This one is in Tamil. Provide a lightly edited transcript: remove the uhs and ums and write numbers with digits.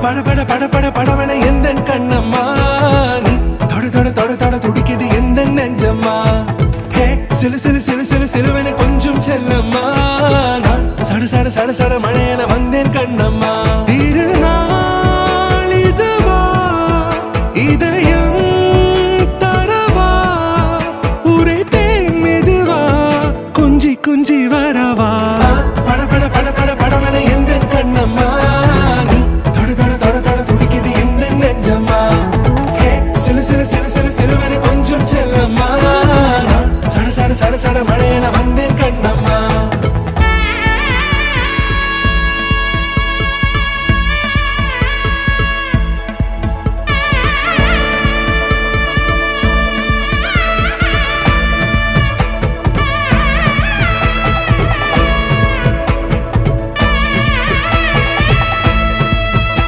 பட பட பட பட படவன எந்த கண்ணம்மா நீ தொட தொட தொட தொட துடிக்குது எந்த நெஞ்சம்மா ஹே சிலு சிலு சிலு சிலு சிலுவன கொஞ்சம் செல்லம்மா நான் சட சட சட சட மழையன